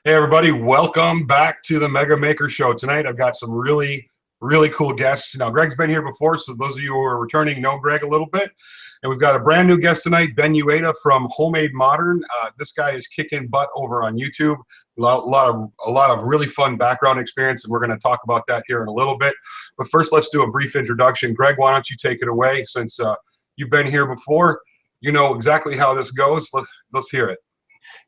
Hey everybody, welcome back to the Mega Maker Show. Tonight I've got some really cool guests. Now Greg's been here before, so those of you who are returning know Greg a little bit. And we've got a brand new guest tonight, Ben Uyeda from Homemade Modern. This guy is kicking butt over on YouTube. A lot of really fun background experience, and we're going to talk about that here in a little bit. But first, let's do a brief introduction. Greg, why don't you take it away? Since you've been here before, you know exactly how this goes. Let's hear it.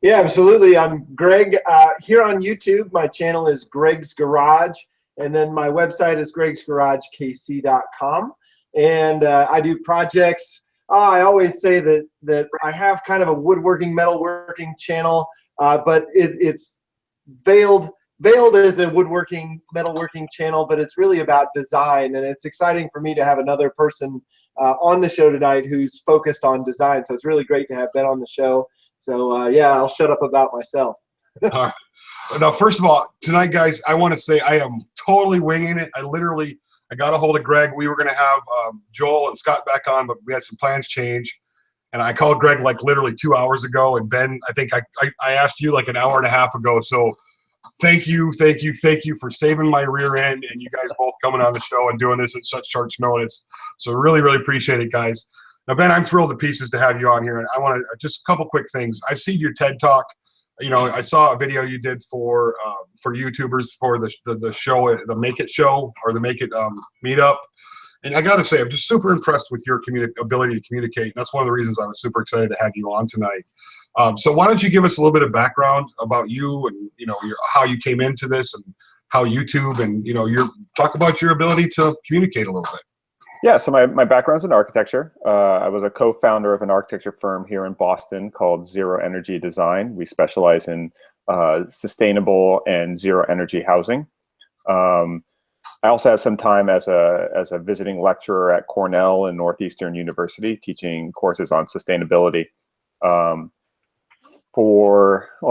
Yeah, absolutely. I'm Greg here on YouTube. My channel is Greg's Garage, and then my website is gregsgaragekc.com. And I do projects. I always say that I have kind of a woodworking, metalworking channel, but it's veiled as a woodworking, metalworking channel, but it's really about design. And it's exciting for me to have another person on the show tonight who's focused on design. So it's really great to have Ben on the show. So yeah, I'll shut up about myself. All right. Now, first of all, tonight, guys, I want to say I am totally winging it. I got a hold of Greg. We were going to have Joel and Scott back on, but we had some plans change. And I called Greg like literally 2 hours ago. And Ben, I think I asked you like an hour and a half ago. So thank you for saving my rear end, and you guys both coming on the show and doing this at such short notice. So really appreciate it, guys. Now, Ben, I'm thrilled to pieces to have you on here, and I want to just a couple quick things. I've seen your TED Talk. You know, I saw a video you did for YouTubers for the show, the Make It show or the Make It meetup, and I got to say, I'm just super impressed with your ability to communicate. And that's one of the reasons I was super excited to have you on tonight. So why don't you give us a little bit of background about you and how you came into this and how YouTube and talk about your ability to communicate a little bit. Yeah, so my background's in architecture. I was a co-founder of an architecture firm here in Boston called Zero Energy Design. We specialize in sustainable and zero energy housing. I also had some time as a visiting lecturer at Cornell and Northeastern University, teaching courses on sustainability.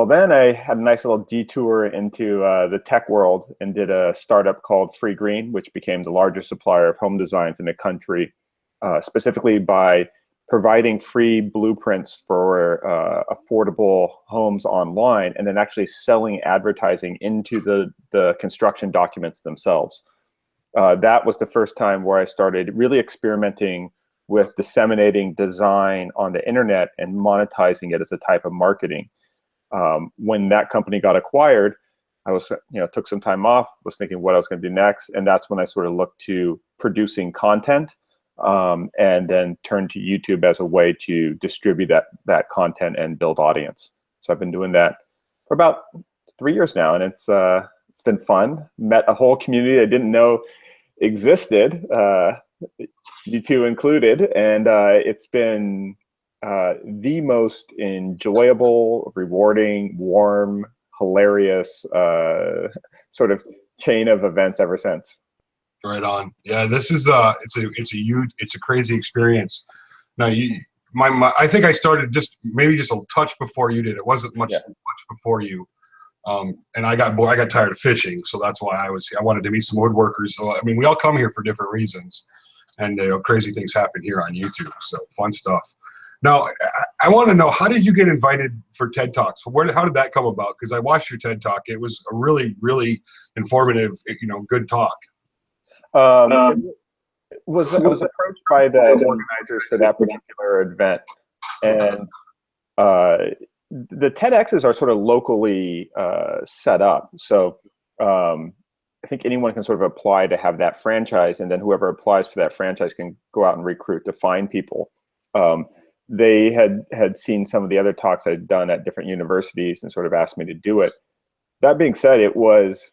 Then I had a nice little detour into the tech world and did a startup called Free Green, which became the largest supplier of home designs in the country, specifically by providing free blueprints for affordable homes online, and then actually selling advertising into the construction documents themselves. That was the first time where I started really experimenting with disseminating design on the internet and monetizing it as a type of marketing. When that company got acquired, I was, took some time off, was thinking what I was going to do next. And that's when I sort of looked to producing content, and then turned to YouTube as a way to distribute that content and build audience. So I've been doing that for about 3 years now, and it's been fun. Met a whole community I didn't know existed, you two included, and it's been the most enjoyable, rewarding, warm, hilarious sort of chain of events ever since. Right on. Yeah, this is it's a crazy experience. Now I think I started maybe just a touch before you did. It wasn't much before you. And I got tired of fishing, so that's why I wanted to meet some woodworkers. So I mean, we all come here for different reasons, and crazy things happen here on YouTube. So fun stuff. Now, I want to know, how did you get invited for TED Talks? How did that come about? Because I watched your TED Talk. It was a really informative, good talk. I was approached by the organizers for that particular event, and the TEDx's are sort of locally set up. So I think anyone can sort of apply to have that franchise, and then whoever applies for that franchise can go out and recruit to find people. They had seen some of the other talks I'd done at different universities and sort of asked me to do it. That being said, it was,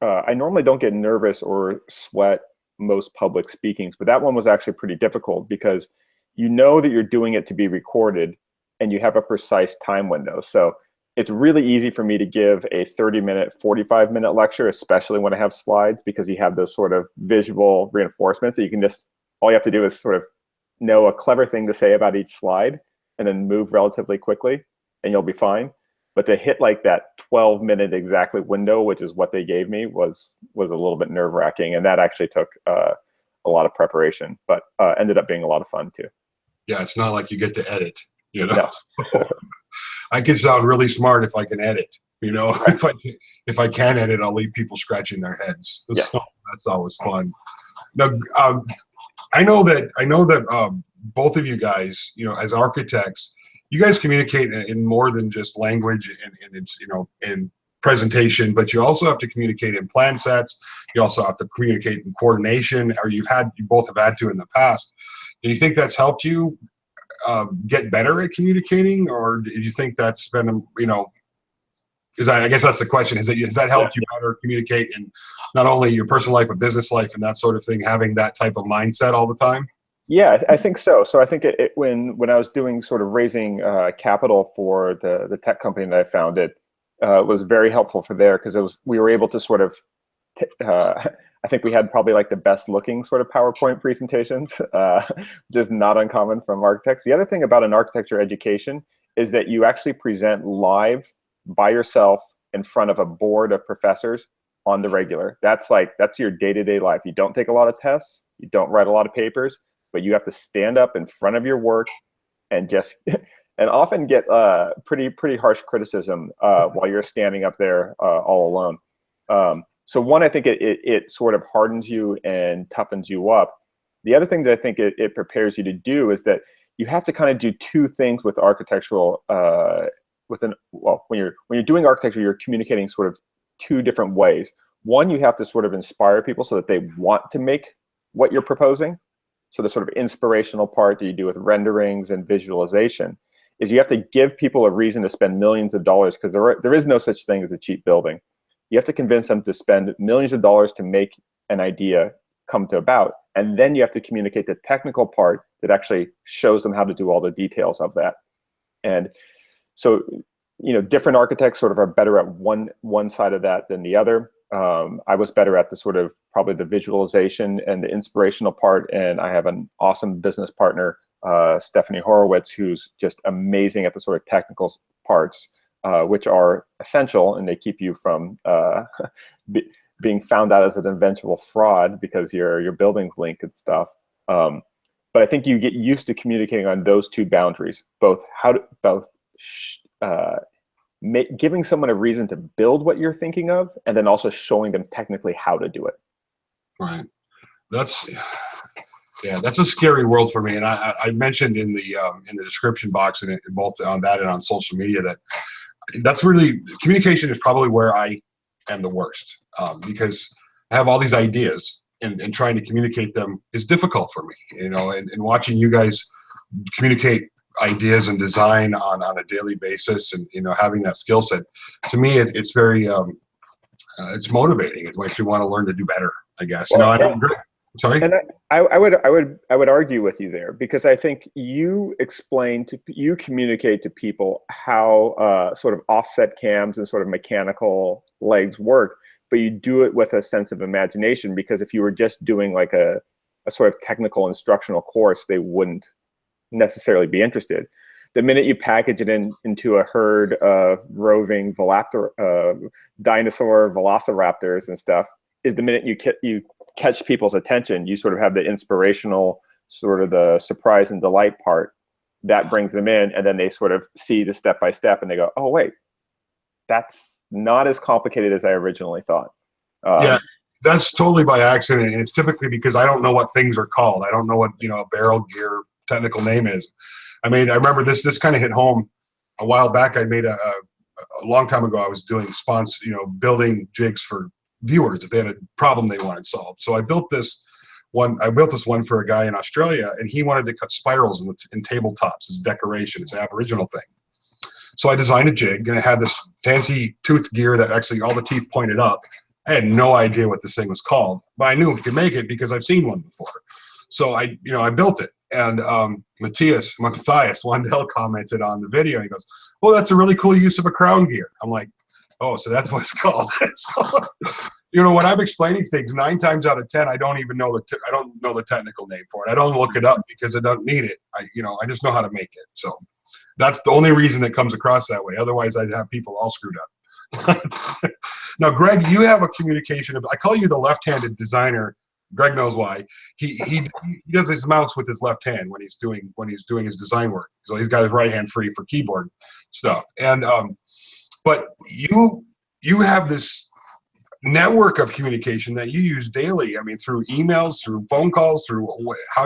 I normally don't get nervous or sweat most public speakings, but that one was actually pretty difficult because you know that you're doing it to be recorded and you have a precise time window. So it's really easy for me to give a 30-minute, 45-minute lecture, especially when I have slides, because you have those sort of visual reinforcements that you can just, all you have to do is sort of know a clever thing to say about each slide and then move relatively quickly and you'll be fine. But to hit like that 12-minute exactly window, which is what they gave me, was a little bit nerve-wracking, and that actually took a lot of preparation, but ended up being a lot of fun too. Yeah, it's not like you get to edit, No. I can sound really smart if I can edit, You know, if I can edit, I'll leave people scratching their heads. Yes. So that's always fun. Now, I know that both of you guys, you know, as architects, you guys communicate in more than just language and it's, you know, in presentation, but you also have to communicate in plan sets. You also have to communicate in coordination, or you both have had to in the past. Do you think that's helped you get better at communicating, or do you think that's been, you know, because I guess that's the question, has that helped you better communicate in not only your personal life, but business life and that sort of thing, having that type of mindset all the time? Yeah, I think so. So I think when I was doing sort of raising capital for the tech company that I founded, it was very helpful for there because we were able to sort of, I think we had probably like the best looking sort of PowerPoint presentations, which is not uncommon from architects. The other thing about an architecture education is that you actually present live by yourself in front of a board of professors on the regular. That's your day-to-day life. You don't take a lot of tests, you don't write a lot of papers, but you have to stand up in front of your work and just and often get pretty harsh criticism while you're standing up there all alone. So one, I think it sort of hardens you and toughens you up. The other thing that I think it prepares you to do is that you have to kind of do two things with architectural when you're doing architecture, you're communicating sort of two different ways. One, you have to sort of inspire people so that they want to make what you're proposing. So the sort of inspirational part that you do with renderings and visualization is you have to give people a reason to spend millions of dollars, because there is no such thing as a cheap building. You have to convince them to spend millions of dollars to make an idea come to about. And then you have to communicate the technical part that actually shows them how to do all the details of that. And so, you know, different architects sort of are better at one side of that than the other. I was better at the sort of probably the visualization and the inspirational part. And I have an awesome business partner, Stephanie Horowitz, who's just amazing at the sort of technical parts, which are essential, and they keep you from being found out as an eventual fraud because your buildings link and stuff. But I think you get used to communicating on those two boundaries, giving someone a reason to build what you're thinking of, and then also showing them technically how to do it. Right. That's a scary world for me. And I mentioned in the description box and both on that and on social media that's really, communication is probably where I am the worst, because I have all these ideas and trying to communicate them is difficult for me, you know, and watching you guys communicate ideas and design on a daily basis, and, you know, having that skill set, to me, it's very, it's motivating. It makes me want to learn to do better, I guess. Well, you know, I don't agree. Sorry? And I would argue with you there, because I think you communicate to people how sort of offset cams and sort of mechanical legs work, but you do it with a sense of imagination, because if you were just doing like a sort of technical instructional course, they wouldn't necessarily be interested. The minute you package it into a herd of roving dinosaur velociraptors and stuff, is the minute you catch people's attention. You sort of have the inspirational, sort of the surprise and delight part that brings them in, and then they sort of see the step by step and they go, oh wait, that's not as complicated as I originally thought. Yeah, that's totally by accident, and it's typically because I don't know what things are called. I don't know what, you know, a barrel gear technical name is. I remember this kind of hit home a while back. I made a long time ago, I was doing building jigs for viewers if they had a problem they wanted solved. So I built this one for a guy in Australia, and he wanted to cut spirals in tabletops as decoration. It's an Aboriginal thing. So I designed a jig, and it had this fancy tooth gear that actually all the teeth pointed up. I had no idea what this thing was called, but I knew we could make it because I've seen one before. So I built it. And Matthias Wandel commented on the video, and he goes, "Well, that's a really cool use of a crown gear." I'm like, "Oh, so that's what it's called." So, you know, when I'm explaining things, 9 times out of 10, I don't even know I don't know the technical name for it. I don't look it up because I don't need it. I just know how to make it. So that's the only reason it comes across that way. Otherwise, I'd have people all screwed up. Now, Greg, you have a communication I call you the left-handed designer. Greg knows why. He does his mouse with his left hand when he's doing his design work. So he's got his right hand free for keyboard stuff. And but you have this network of communication that you use daily. I mean, through emails, through phone calls, through how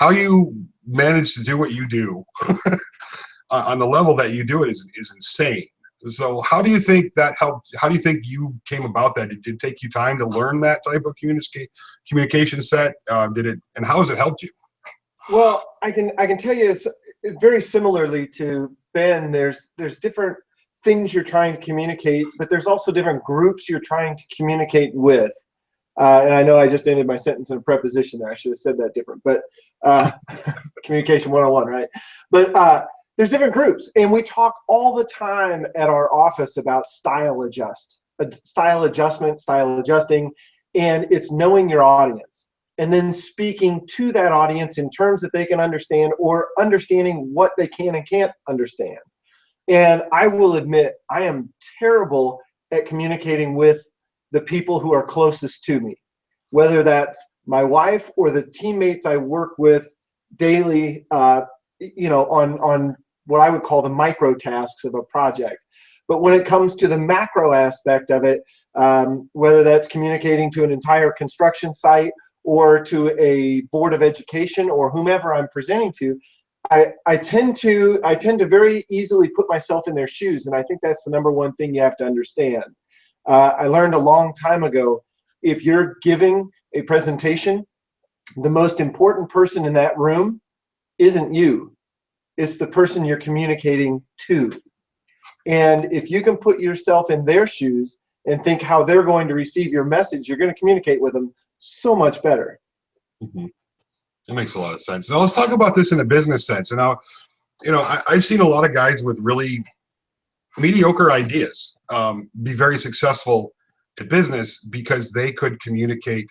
you manage to do what you do on the level that you do it is insane. So how do you think that helped? How do you think you came about that? Did it take you time to learn that type of communication set? Did it, and how has it helped you? Well, I can tell you very similarly to Ben. There's different things you're trying to communicate, but there's also different groups you're trying to communicate with. And I know I just ended my sentence in a preposition there. I should have said that different, but communication 101, right? But there's different groups, and we talk all the time at our office about style adjustment, style adjusting, and it's knowing your audience and then speaking to that audience in terms that they can understand, or understanding what they can and can't understand. And I will admit, I am terrible at communicating with the people who are closest to me, whether that's my wife or the teammates I work with daily, you know, on what I would call the micro tasks of a project. But when it comes to the macro aspect of it, whether that's communicating to an entire construction site or to a board of education or whomever I'm presenting to, I tend to very easily put myself in their shoes, and I think that's the number one thing you have to understand. I learned a long time ago, if you're giving a presentation, the most important person in that room isn't you. It's the person you're communicating to. And if you can put yourself in their shoes and think how they're going to receive your message, you're going to communicate with them so much better. Mm-hmm. That makes a lot of sense. Now let's talk about this in a business sense. And now, you know, I've seen a lot of guys with really mediocre ideas be very successful at business because they could communicate.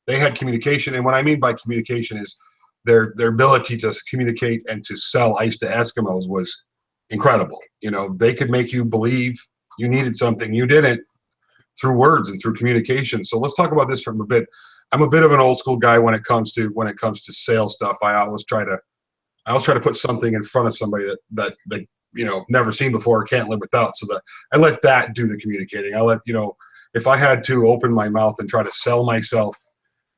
They had communication, and what I mean by communication is their ability to communicate and to sell ice to Eskimos was incredible. You know, they could make you believe you needed something you didn't through words and through communication. So let's talk about this from a bit. I'm a bit of an old school guy when it comes to sales stuff. I always try to put something in front of somebody that you know, never seen before or can't live without. So that I let that do the communicating. I let, you know, if I had to open my mouth and try to sell myself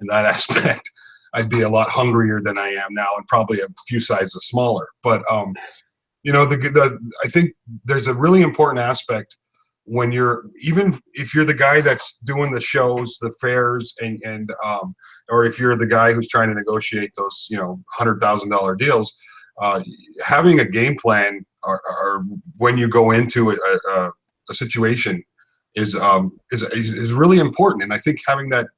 in that aspect, I'd be a lot hungrier than I am now, and probably a few sizes smaller. But you know, I think there's a really important aspect when you're, even if you're the guy that's doing the shows, the fairs, and or if you're the guy who's trying to negotiate those, you know, $100,000 deals, having a game plan or when you go into a situation is really important. And I think having that,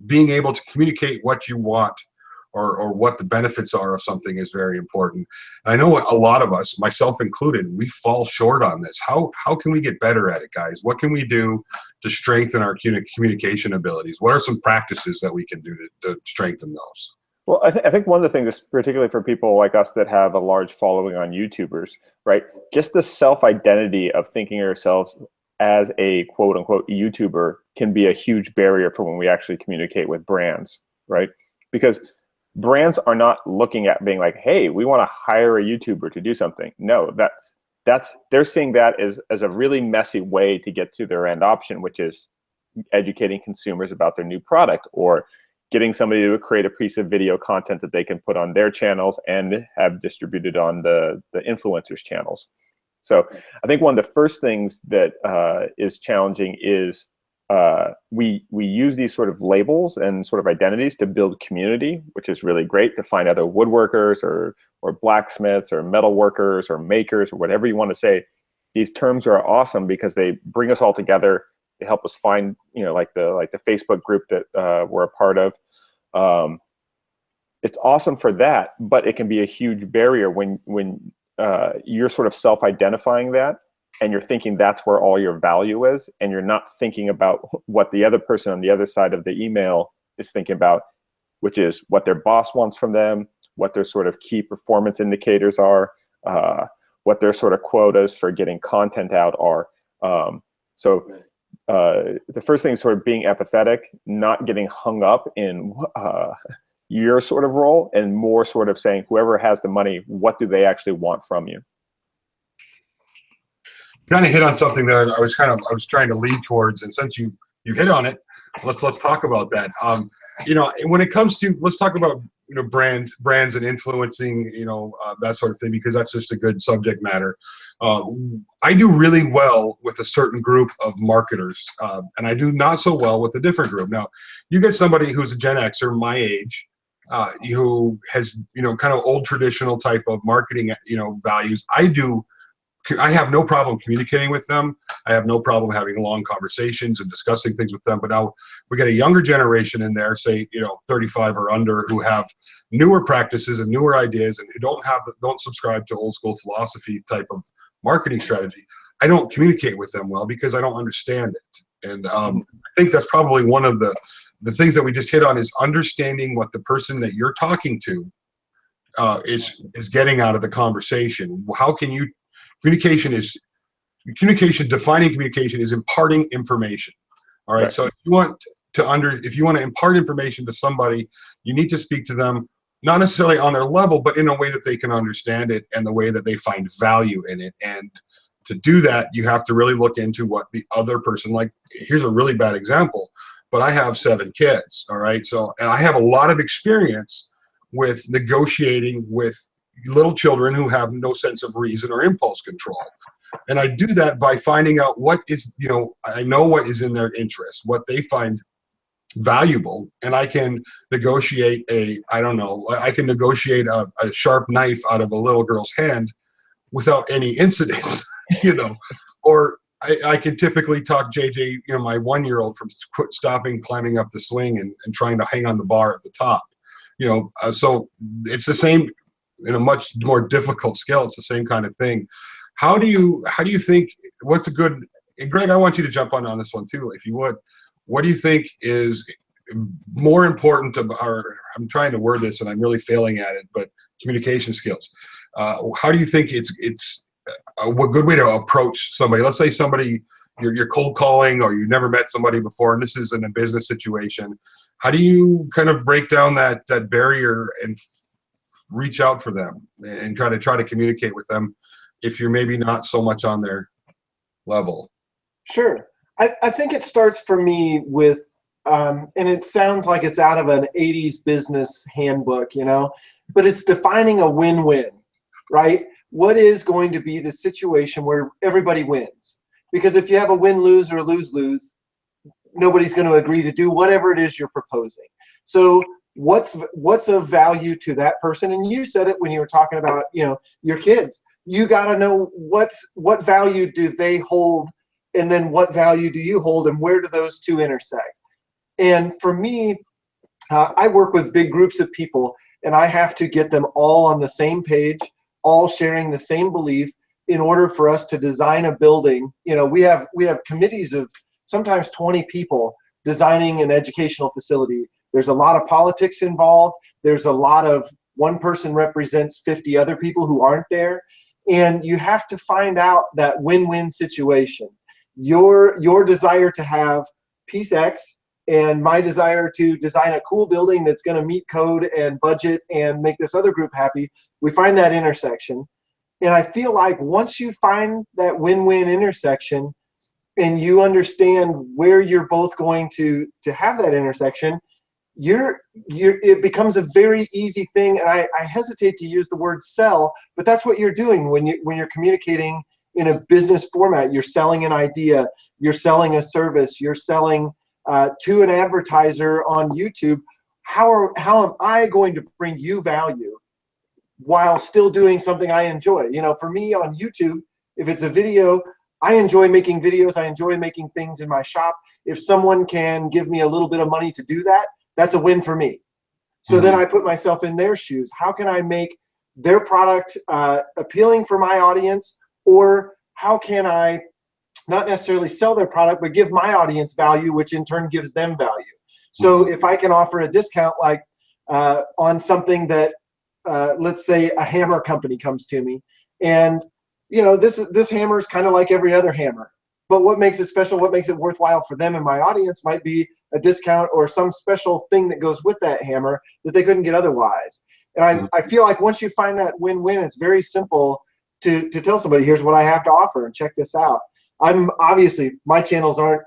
being able to communicate what you want or what the benefits are of something is very important. And I know a lot of us, myself included, we fall short on this. How can we get better at it, guys? What can we do to strengthen our communication abilities? What are some practices that we can do to strengthen those? Well, I think one of the things, particularly for people like us that have a large following on YouTubers, right? Just the self-identity of thinking of ourselves as a quote unquote YouTuber can be a huge barrier for when we actually communicate with brands, right? Because brands are not looking at being like, hey, we want to hire a YouTuber to do something. No, they're seeing that as a really messy way to get to their end option, which is educating consumers about their new product, or getting somebody to create a piece of video content that they can put on their channels and have distributed on the influencers' channels. So I think one of the first things that is challenging is we use these sort of labels and sort of identities to build community, which is really great, to find other woodworkers or blacksmiths or metal workers or makers or whatever you want to say. These terms are awesome because they bring us all together. They help us find, you know, like the Facebook group that we're a part of. It's awesome for that, but it can be a huge barrier when you're sort of self-identifying that, and you're thinking that's where all your value is, and you're not thinking about what the other person on the other side of the email is thinking about, which is what their boss wants from them, what their sort of key performance indicators are, what their sort of quotas for getting content out are. So the first thing is sort of being empathetic, not getting hung up in your sort of role, and more sort of saying, whoever has the money, what do they actually want from you? kind of hit on something that I was trying to lead towards, and since you hit on it, let's talk about that. You know, when it comes to, let's talk about, you know, brands and influencing, you know, that sort of thing, because that's just a good subject matter. I do really well with a certain group of marketers, and I do not so well with a different group. Now, you get somebody who's a Gen Xer, my age, who has, you know, kind of old traditional type of marketing, you know, values. I have no problem communicating with them. I have no problem having long conversations and discussing things with them. But now we get a younger generation in there, say, you know, 35 or under, who have newer practices and newer ideas, and who don't subscribe to old school philosophy type of marketing strategy. I don't communicate with them well because I don't understand it. And I think that's probably one of the things that we just hit on, is understanding what the person that you're talking to is getting out of the conversation. How can you defining communication is imparting information. All right. So if you want to impart information to somebody, you need to speak to them, not necessarily on their level, but in a way that they can understand it and the way that they find value in it. And to do that, you have to really look into what the other person, like, here's a really bad example, but I have 7 kids. All right. So, and I have a lot of experience with negotiating with little children who have no sense of reason or impulse control. And I do that by finding out what is, you know, I know what is in their interest, what they find valuable, and I can negotiate I can negotiate a sharp knife out of a little girl's hand without any incident, you know, or I can typically talk JJ, you know, my 1-year-old, from stopping climbing up the swing and trying to hang on the bar at the top, you know. So it's the same, in a much more difficult scale. It's the same kind of thing. How do you think, what's a good, and Greg, I want you to jump on this one too, if you would. What do you think is more important to I'm trying to word this and I'm really failing at it, but communication skills. How do you think it's a good way to approach somebody? Let's say somebody, you're cold calling, or you've never met somebody before, and this is in a business situation. How do you kind of break down that barrier and reach out for them and try to communicate with them if you're maybe not so much on their level? Sure. I think it starts for me with, and it sounds like it's out of an 80s business handbook, you know, but it's defining a win-win, right? What is going to be the situation where everybody wins? Because if you have a win-lose or a lose-lose, nobody's going to agree to do whatever it is you're proposing. So what's of value to that person? And you said it when you were talking about, you know, your kids. You got to know what value do they hold, and then what value do you hold, and where do those two intersect? And for me, I work with big groups of people, and I have to get them all on the same page, all sharing the same belief, in order for us to design a building. You know, we have committees of sometimes 20 people designing an educational facility. There's a lot of politics involved. There's a lot of one person represents 50 other people who aren't there. And you have to find out that win-win situation. Your desire to have piece X and my desire to design a cool building that's going to meet code and budget and make this other group happy, we find that intersection. And I feel like once you find that win-win intersection and you understand where you're both going to have that intersection, it becomes a very easy thing. And I hesitate to use the word sell, but that's what you're doing when you're communicating in a business format. You're selling an idea, you're selling a service, you're selling to an advertiser on YouTube. How am I going to bring you value while still doing something I enjoy? You know, for me on YouTube, if it's a video, I enjoy making videos. I enjoy making things in my shop. If someone can give me a little bit of money to do that, that's a win for me. So then I put myself in their shoes. How can I make their product appealing for my audience? Or how can I not necessarily sell their product, but give my audience value, which in turn gives them value? So if I can offer a discount, like on something that, let's say a hammer company comes to me, and you know, this hammer is kind of like every other hammer, but what makes it special, what makes it worthwhile for them and my audience might be a discount or some special thing that goes with that hammer that they couldn't get otherwise. And I feel like once you find that win-win, it's very simple to tell somebody, here's what I have to offer and check this out. I'm obviously, my channels aren't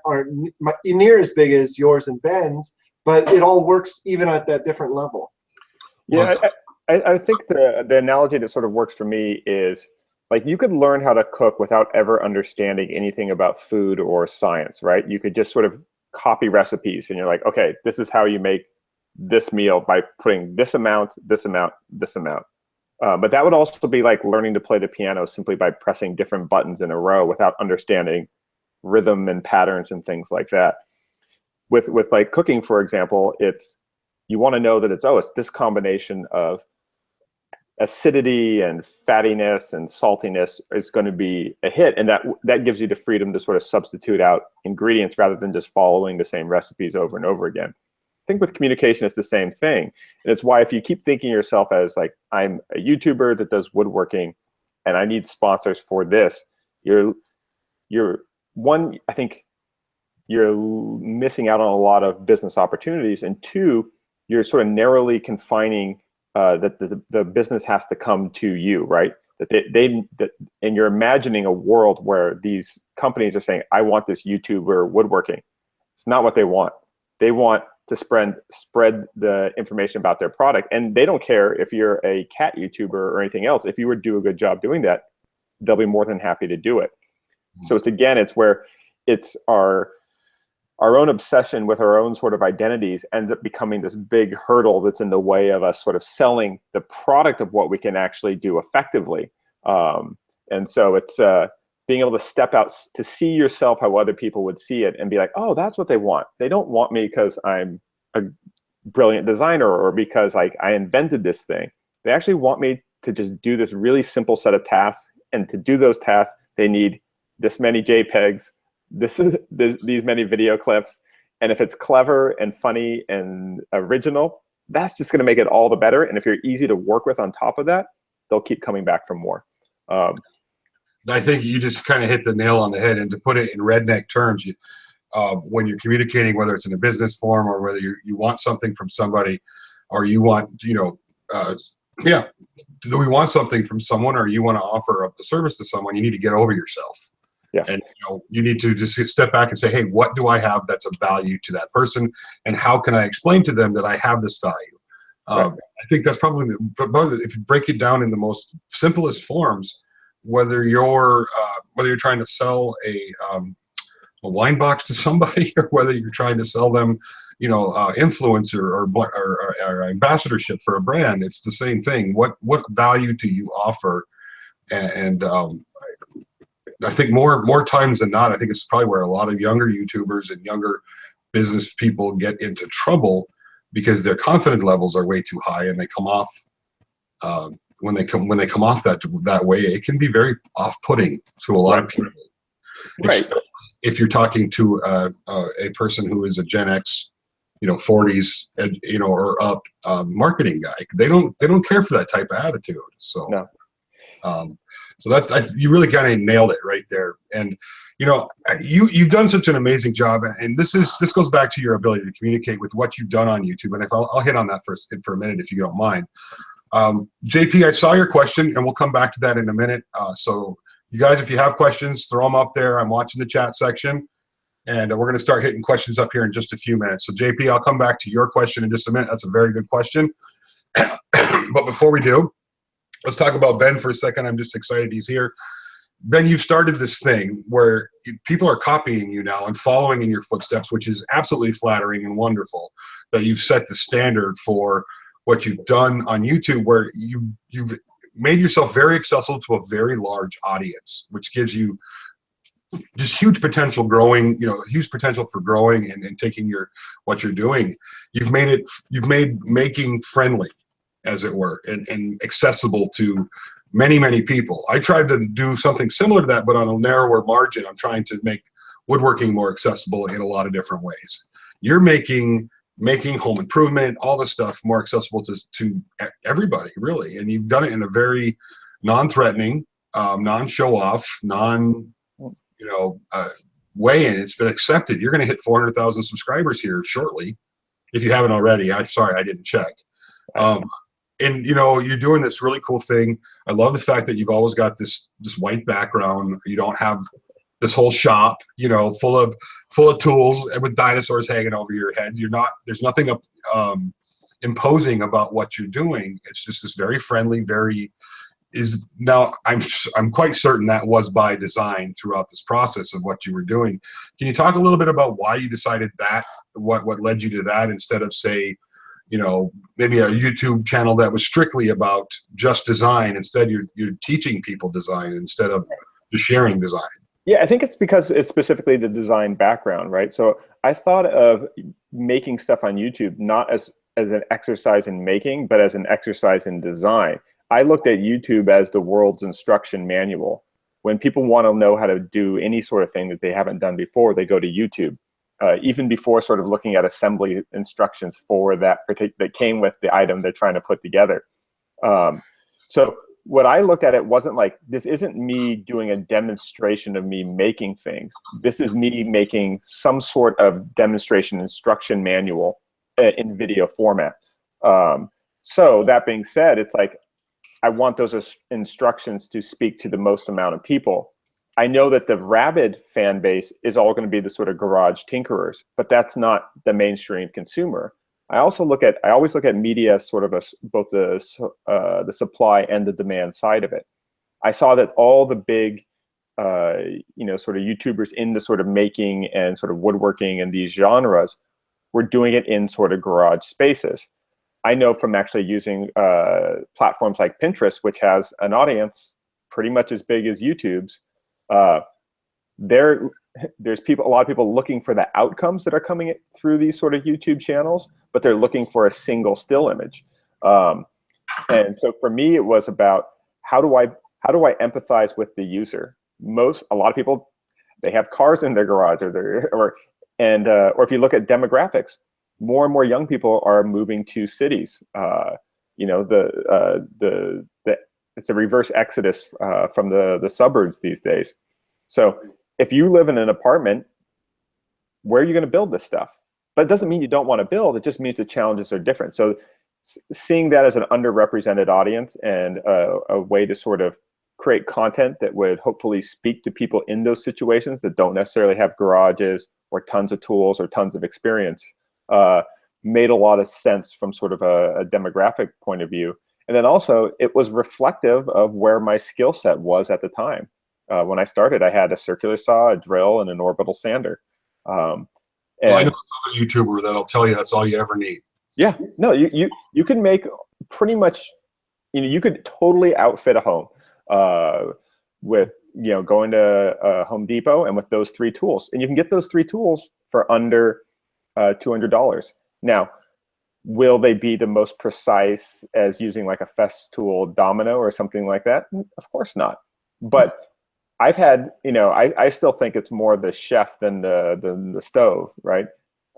near as big as yours and Ben's, but it all works even at that different level. Yeah, I think the analogy that sort of works for me is, like, you could learn how to cook without ever understanding anything about food or science, right? You could just sort of copy recipes and you're like, okay, this is how you make this meal by putting this amount, this amount, this amount. But that would also be like learning to play the piano simply by pressing different buttons in a row without understanding rhythm and patterns and things like that. With like cooking, for example, you want to know that it's this combination of acidity and fattiness and saltiness is going to be a hit, and that gives you the freedom to sort of substitute out ingredients rather than just following the same recipes over and over again. I think with communication, it's the same thing. And it's why if you keep thinking yourself as like, I'm a YouTuber that does woodworking and I need sponsors for this, I think you're missing out on a lot of business opportunities. And two, you're sort of narrowly confining that the business has to come to you, right? And you're imagining a world where these companies are saying, I want this YouTuber woodworking. It's not what they want. They want to spread the information about their product. And they don't care if you're a cat YouTuber or anything else. If you would do a good job doing that, they'll be more than happy to do it. So it's where it's our own obsession with our own sort of identities ends up becoming this big hurdle that's in the way of us sort of selling the product of what we can actually do effectively. And so it's being able to step out to see yourself how other people would see it and be like, oh, that's what they want. They don't want me because I'm a brilliant designer or because like I invented this thing. They actually want me to just do this really simple set of tasks. And to do those tasks, they need this many JPEGs, these many video clips. And if it's clever and funny and original, that's just going to make it all the better. And if you're easy to work with on top of that, they'll keep coming back for more. I think you just kind of hit the nail on the head. And to put it in redneck terms, when you're communicating, whether it's in a business form or whether you want something from somebody, or you want, do we want something from someone, or you want to offer a service to someone, you need to get over yourself. Yeah. And you need to just step back and say, hey, what do I have that's of value to that person, and how can I explain to them that I have this value? Right. I think that's probably if you break it down in the most simplest forms, whether you're trying to sell a wine box to somebody, or whether you're trying to sell them, influencer or ambassadorship for a brand, it's the same thing. What value do you offer? And I think more times than not, I think it's probably where a lot of younger YouTubers and younger business people get into trouble, because their confidence levels are way too high, and they come off when they come off that way, it can be very off-putting to a lot of people. Right. If you're talking to a person who is a Gen X, 40s, or up marketing guy, they don't care for that type of attitude. So no. So you really kind of nailed it right there. And you've done such an amazing job, and this goes back to your ability to communicate with what you've done on YouTube. And I'll hit on that for a minute, if you don't mind. JP, I saw your question, and we'll come back to that in a minute. So you guys, if you have questions, throw them up there. I'm watching the chat section, and we're going to start hitting questions up here in just a few minutes. So JP, I'll come back to your question in just a minute. That's a very good question. But before we do, let's talk about Ben for a second. I'm just excited he's here. Ben, you've started this thing where people are copying you now and following in your footsteps, which is absolutely flattering and wonderful that you've set the standard for what you've done on YouTube, where you've made yourself very accessible to a very large audience, which gives you just huge potential growing, huge potential for growing and taking what you're doing. You've made making friendly, as it were, and accessible to many, many people. I tried to do something similar to that, but on a narrower margin. I'm trying to make woodworking more accessible in a lot of different ways. You're making home improvement, all this stuff, more accessible to everybody, really. And you've done it in a very non-threatening, non-show-off, way, and it's been accepted. You're going to hit 400,000 subscribers here shortly, if you haven't already. I'm sorry, I didn't check. and you know, you're doing this really cool thing. I love the fact that you've always got this white background. You don't have this whole shop, you know, full of tools and with dinosaurs hanging over your head. You're not, there's nothing imposing about what you're doing. It's just this very friendly, very is now I'm quite certain that was by design throughout this process of what you were doing. Can you talk a little bit about why you decided that, what led you to that, instead of, say, you know, maybe a YouTube channel that was strictly about just design? Instead you're teaching people design instead of just sharing design. Yeah, I think it's because it's specifically the design background, right? So I thought of making stuff on YouTube not as an exercise in making, but as an exercise in design. I looked at YouTube as the world's instruction manual. When people want to know how to do any sort of thing that they haven't done before, they go to YouTube. Even before sort of looking at assembly instructions for that came with the item they're trying to put together. So what I looked at, it wasn't like, this isn't me doing a demonstration of me making things. This is me making some sort of demonstration instruction manual in video format. So that being said, it's like, I want those instructions to speak to the most amount of people. I know that the rabid fan base is all going to be the sort of garage tinkerers, but that's not the mainstream consumer. I always look at media as sort of both the supply and the demand side of it. I saw that all the big, you know, sort of YouTubers in the sort of making and sort of woodworking and these genres were doing it in sort of garage spaces. I know from actually using platforms like Pinterest, which has an audience pretty much as big as YouTube's. There's a lot of people looking for the outcomes that are coming through these sort of YouTube channels, but they're looking for a single still image. And so for me, it was about how do I empathize with the user? A lot of people, they have cars in their garage, or if you look at demographics, more and more young people are moving to cities. You know, it's a reverse exodus from the suburbs these days. So if you live in an apartment, where are you going to build this stuff? But it doesn't mean you don't want to build. It just means the challenges are different. So seeing that as an underrepresented audience and a way to sort of create content that would hopefully speak to people in those situations that don't necessarily have garages or tons of tools or tons of experience made a lot of sense from sort of a demographic point of view. And then also it was reflective of where my skill set was at the time. When I started, I had a circular saw, a drill, and an orbital sander. Well, I know another YouTuber that'll tell you that's all you ever need. Yeah, no, you can make pretty much, you know, you could totally outfit a home with, you know, going to Home Depot and with those 3 tools, and you can get those 3 tools for under $200. Now, will they be the most precise as using like a Festool Domino or something like that? Of course not. But I've had, you know, I still think it's more the chef than the stove, right?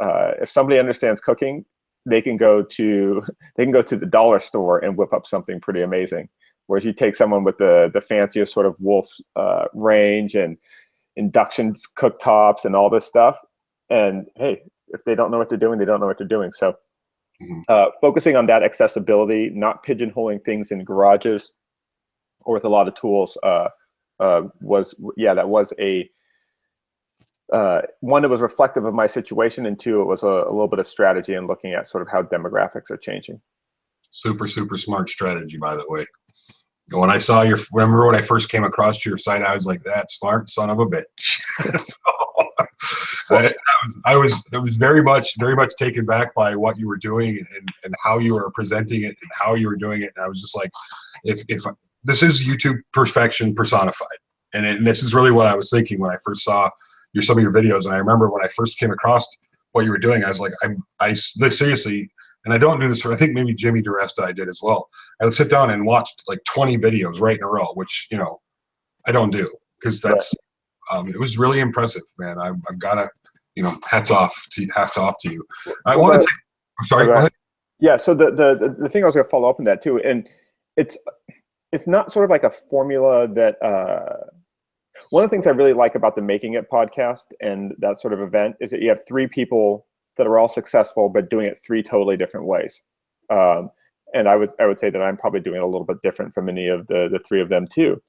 If somebody understands cooking, they can go to the dollar store and whip up something pretty amazing. Whereas you take someone with the fanciest sort of Wolf's range and induction cooktops and all this stuff, and hey, if they don't know what they're doing, they don't know what they're doing. So focusing on that accessibility, not pigeonholing things in garages or with a lot of tools, that was a one, it was reflective of my situation, and 2, it was a little bit of strategy in looking at sort of how demographics are changing. Super smart strategy, by the way. When I saw remember when I first came across your site, I was like, that smart son of a bitch. I was very much taken back by what you were doing and how you were presenting it and how you were doing it. And I was just like, if this is YouTube perfection personified. And this is really what I was thinking when I first saw some of your videos. And I remember when I first came across what you were doing, I was like, I seriously, and I don't do this for, I think maybe Jimmy DeResta I did as well. I would sit down and watch like 20 videos right in a row, which, you know, I don't do, because that's, it was really impressive, man. I've gotta, you know, hats off to you. I want to take, I'm sorry, go ahead. Yeah, so the thing I was gonna follow up on that too, and it's not sort of like a formula that, one of the things I really like about the Making It podcast and that sort of event is that you have 3 people that are all successful, but doing it 3 totally different ways. And I would say that I'm probably doing a little bit different from any of the three of them too.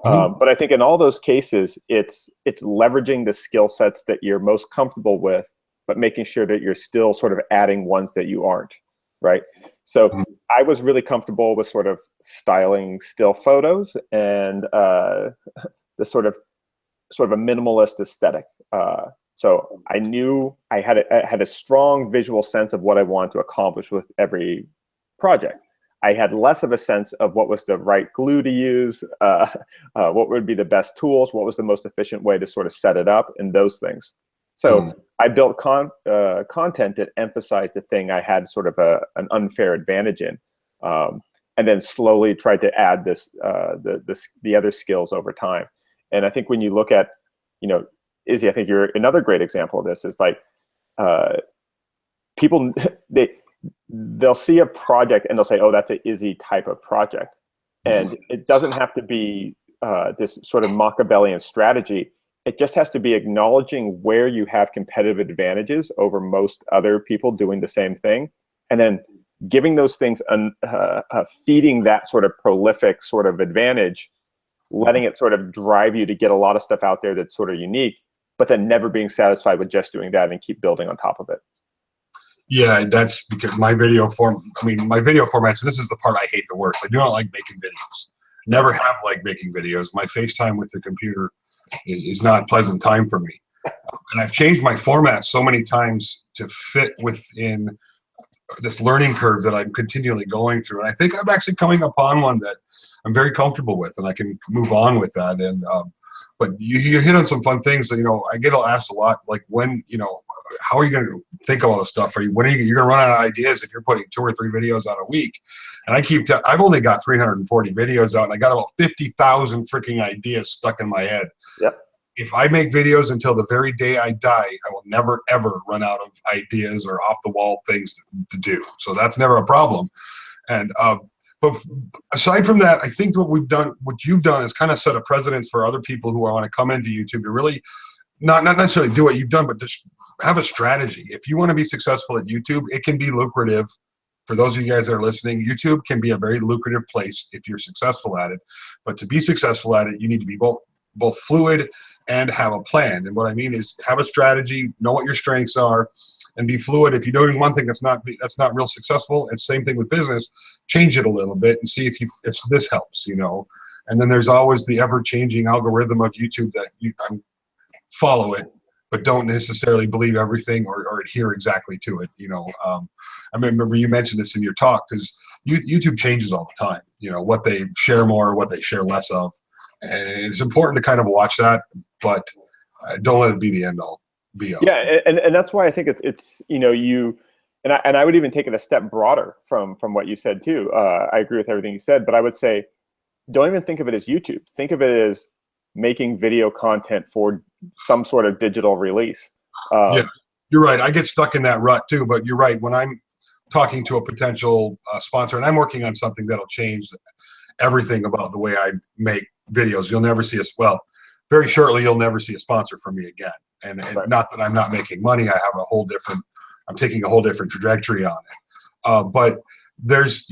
Mhm. But I think in all those cases, it's leveraging the skill sets that you're most comfortable with, but making sure that you're still sort of adding ones that you aren't, right? So I was really comfortable with sort of styling still photos and the sort of a minimalist aesthetic. So I knew I had a strong visual sense of what I wanted to accomplish with every project. I had less of a sense of what was the right glue to use, what would be the best tools, what was the most efficient way to sort of set it up, and those things. So I built content that emphasized the thing I had sort of an unfair advantage in, and then slowly tried to add the other skills over time. And I think when you look at, Izzy, I think you're another great example of this. Is like people they'll see a project and they'll say, "Oh, that's an Izzy type of project," and it doesn't have to be this sort of Machiavellian strategy. It just has to be acknowledging where you have competitive advantages over most other people doing the same thing, and then giving those things feeding that sort of prolific sort of advantage, letting it sort of drive you to get a lot of stuff out there that's sort of unique, but then never being satisfied with just doing that and keep building on top of it. Yeah, that's because my video formats, this is the part I hate the worst. I do not like making videos. Never have liked making videos. My FaceTime with the computer is not a pleasant time for me. And I've changed my format so many times to fit within this learning curve that I'm continually going through. And I think I'm actually coming upon one that I'm very comfortable with, and I can move on with that. And but you hit on some fun things that, I get asked a lot, like when, how are you going to think of all this stuff? You're going to run out of ideas if you're putting 2 or 3 videos out a week. And I've only got 340 videos out, and I got about 50,000 freaking ideas stuck in my head. Yep. If I make videos until the very day I die, I will never, ever run out of ideas or off the wall things to do. So that's never a problem. And, but aside from that, I think what you've done is kind of set a precedence for other people who want to come into YouTube to really not necessarily do what you've done, but just have a strategy. If you want to be successful at YouTube, it can be lucrative. For those of you guys that are listening, YouTube can be a very lucrative place if you're successful at it. But to be successful at it, you need to be both fluid and have a plan. And what I mean is have a strategy, know what your strengths are, and be fluid. If you're doing one thing that's not real successful, and same thing with business, change it a little bit and see if this helps, And then there's always the ever-changing algorithm of YouTube that you follow it, but don't necessarily believe everything or adhere exactly to it. I remember you mentioned this in your talk, because YouTube changes all the time. What they share more, what they share less of, and it's important to kind of watch that, but don't let it be the end all. Yeah, and that's why I think it's you, and I would even take it a step broader from what you said too. I agree with everything you said, but I would say don't even think of it as YouTube. Think of it as making video content for some sort of digital release. Yeah, you're right. I get stuck in that rut too, but you're right. When I'm talking to a potential sponsor, and I'm working on something that'll change everything about the way I make videos, you'll never see very shortly, you'll never see a sponsor from me again. And Right. Not that I'm not making money, I'm taking a whole different trajectory on it. But there's,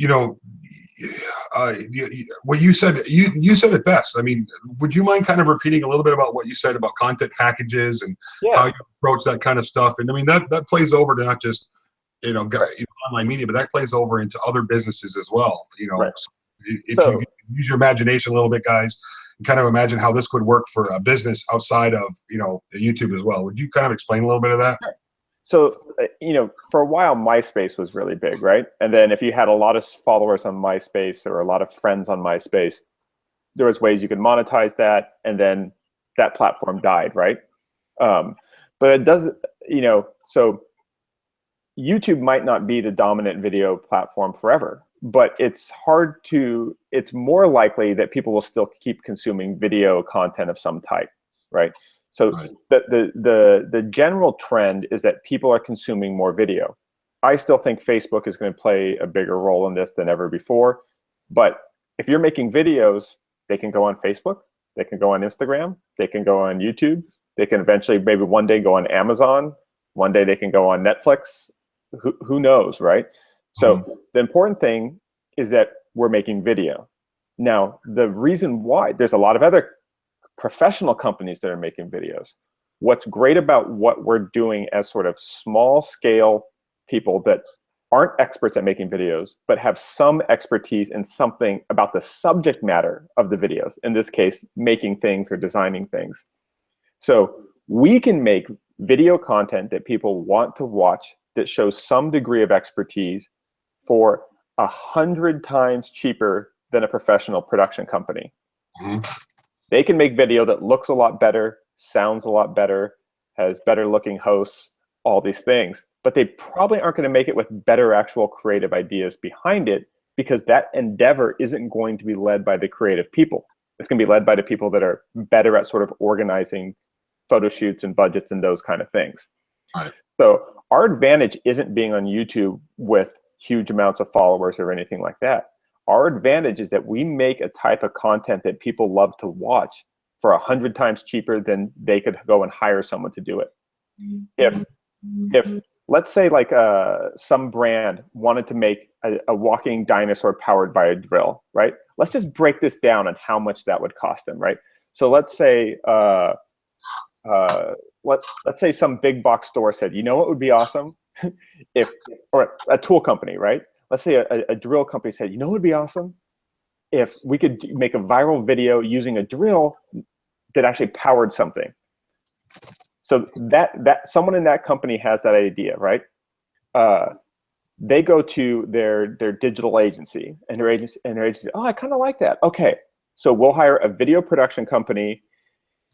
what you said, you said it best. I mean, would you mind kind of repeating a little bit about what you said about content packages and how you approach that kind of stuff? And I mean, that plays over to not just, online media, but that plays over into other businesses as well. Right. So if you use your imagination a little bit, guys, and kind of imagine how this could work for a business outside of, YouTube as well. Would you kind of explain a little bit of that? So, for a while, MySpace was really big, right? And then if you had a lot of followers on MySpace or a lot of friends on MySpace, there was ways you could monetize that, and then that platform died, right? But it does, so YouTube might not be the dominant video platform forever, but it's more likely that people will still keep consuming video content of some type, right? So Right. the general trend is that people are consuming more video. I still think Facebook is going to play a bigger role in this than ever before. But if you're making videos, they can go on Facebook, they can go on Instagram, they can go on YouTube, they can eventually maybe one day go on Amazon, one day they can go on Netflix. Who knows, right? So the important thing is that we're making video. Now, the reason why, there's a lot of other professional companies that are making videos. What's great about what we're doing as sort of small scale people that aren't experts at making videos, but have some expertise in something about the subject matter of the videos, in this case, making things or designing things. So we can make video content that people want to watch that shows some degree of expertise for 100 times cheaper than a professional production company. Mm-hmm. They can make video that looks a lot better, sounds a lot better, has better looking hosts, all these things, but they probably aren't going to make it with better actual creative ideas behind it, because that endeavor isn't going to be led by the creative people. It's going to be led by the people that are better at sort of organizing photo shoots and budgets and those kind of things. Right. So our advantage isn't being on YouTube with huge amounts of followers or anything like that. Our advantage is that we make a type of content that people love to watch for 100 times cheaper than they could go and hire someone to do it. If let's say like some brand wanted to make a walking dinosaur powered by a drill, right? Let's just break this down on how much that would cost them, right? So let's say let's say some big box store said, you know what would be awesome? If, or a tool company, right? Let's say a drill company said, you know what would be awesome? If we could make a viral video using a drill that actually powered something. So that someone in that company has that idea, right? They go to their digital agency, and their agency, oh, I kind of like that. Okay, so we'll hire a video production company.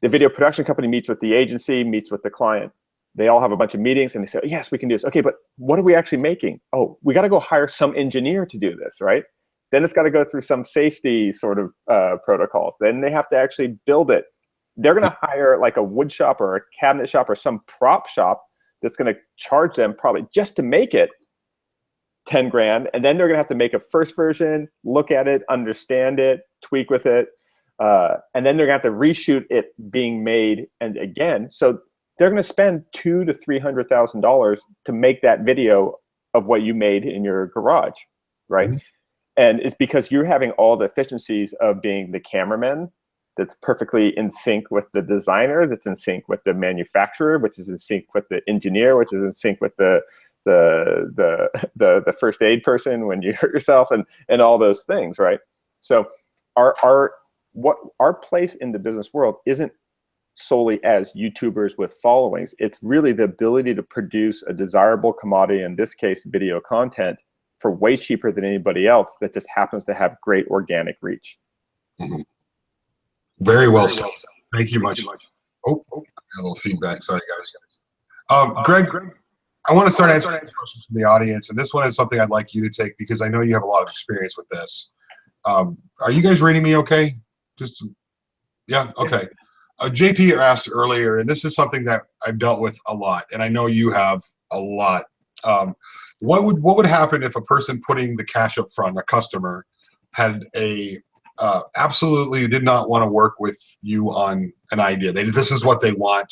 The video production company meets with the agency, meets with the client. They all have a bunch of meetings, and they say, yes, we can do this. Okay, but what are we actually making? Oh, we got to go hire some engineer to do this, right? Then it's got to go through some safety sort of protocols. Then they have to actually build it. They're going to hire like a wood shop or a cabinet shop or some prop shop that's going to charge them probably just to make it 10 grand. And then they're going to have to make a first version, look at it, understand it, tweak with it. And then they're going to have to reshoot it being made. And again, so they're going to spend $200,000 to $300,000 to make that video of what you made in your garage, right? Mm-hmm. And it's because you're having all the efficiencies of being the cameraman that's perfectly in sync with the designer, that's in sync with the manufacturer, which is in sync with the engineer, which is in sync with the first aid person when you hurt yourself, and all those things, right? So our place in the business world isn't solely as YouTubers with followings. It's really the ability to produce a desirable commodity, in this case, video content, for way cheaper than anybody else that just happens to have great organic reach. Mm-hmm. Very well said. Thank you much. Oh, got a little feedback. Sorry, guys. Greg, I want to start answering questions from the audience, and this one is something I'd like you to take because I know you have a lot of experience with this. Are you guys reading me okay? Yeah, okay. JP asked earlier, and this is something that I've dealt with a lot, and I know you have a lot. What would happen if a person putting the cash up front, a customer, had absolutely did not want to work with you on an idea? This is what they want,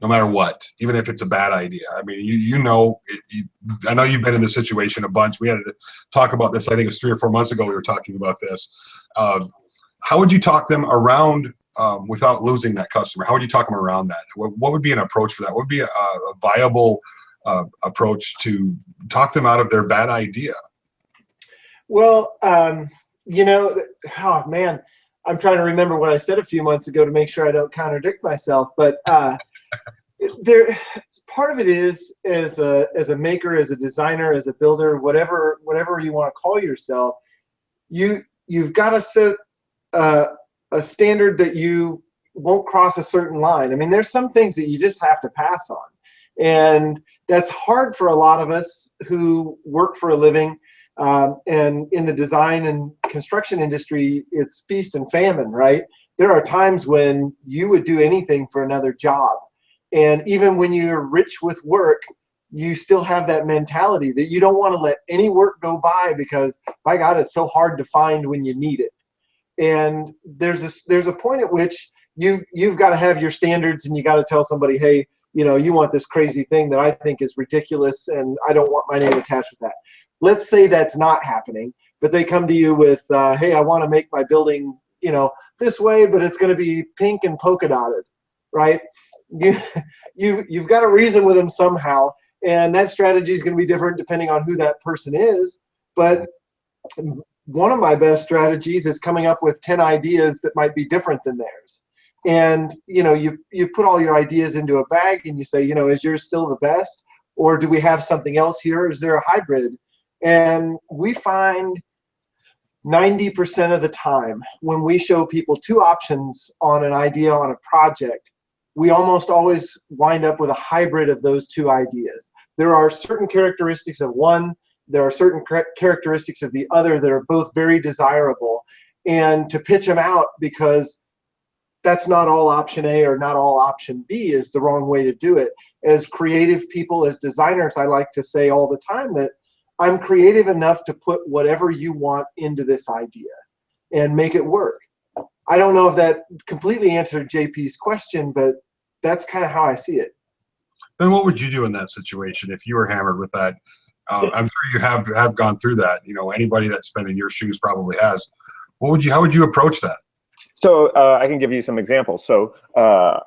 no matter what, even if it's a bad idea. I mean, I know you've been in this situation a bunch. We had to talk about this, I think it was 3 or 4 months ago we were talking about this. How would you talk them around without losing that customer? How would you talk them around that? What would be an approach for that? What would be a viable approach to talk them out of their bad idea? Well, oh man, I'm trying to remember what I said a few months ago to make sure I don't contradict myself. But part of it is as a maker, as a designer, as a builder, whatever you want to call yourself, you've got to set a standard that you won't cross a certain line. I mean, there's some things that you just have to pass on, and that's hard for a lot of us who work for a living. And in the design and construction industry, it's feast and famine, right? There are times when you would do anything for another job. And even when you're rich with work, you still have that mentality that you don't want to let any work go by because, by God, it's so hard to find when you need it. And there's a point at which you've got to have your standards, and you got to tell somebody, hey, you want this crazy thing that I think is ridiculous, and I don't want my name attached with that. Let's say that's not happening. but they come to you with, hey, I want to make my building, this way, but it's going to be pink and polka dotted, right? You've got to reason with them somehow, and that strategy is going to be different depending on who that person is. But one of my best strategies is coming up with 10 ideas that might be different than theirs. And you put all your ideas into a bag and you say, is yours still the best, or do we have something else here? Is there a hybrid? And we find 90% of the time when we show people two options on an idea on a project, we almost always wind up with a hybrid of those two ideas. There are certain characteristics of one, there are certain characteristics of the other that are both very desirable, and to pitch them out, because that's not all option A or not all option B, is the wrong way to do it. As creative people, as designers, I like to say all the time that I'm creative enough to put whatever you want into this idea and make it work. I don't know if that completely answered JP's question, but that's kind of how I see it. Then what would you do in that situation if you were hammered with that? I'm sure you have gone through that. Anybody that's been in your shoes probably has. How would you approach that? So I can give you some examples. So I've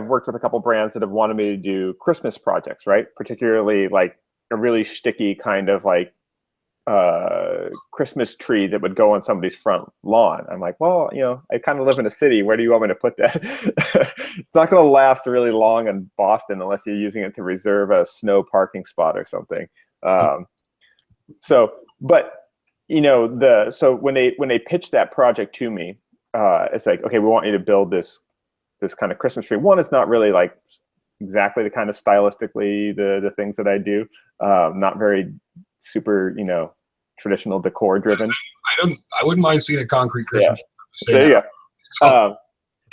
worked with a couple brands that have wanted me to do Christmas projects, right? Particularly like a really sticky kind of like Christmas tree that would go on somebody's front lawn. I'm like, well, I kind of live in a city. Where do you want me to put that? It's not going to last really long in Boston unless you're using it to reserve a snow parking spot or something. So when they pitched that project to me, it's like, okay, we want you to build this kind of Christmas tree. One, it's not really like exactly the kind of stylistically the things that I do. Not very super, traditional decor driven. I wouldn't mind seeing a concrete Christmas tree. There you go.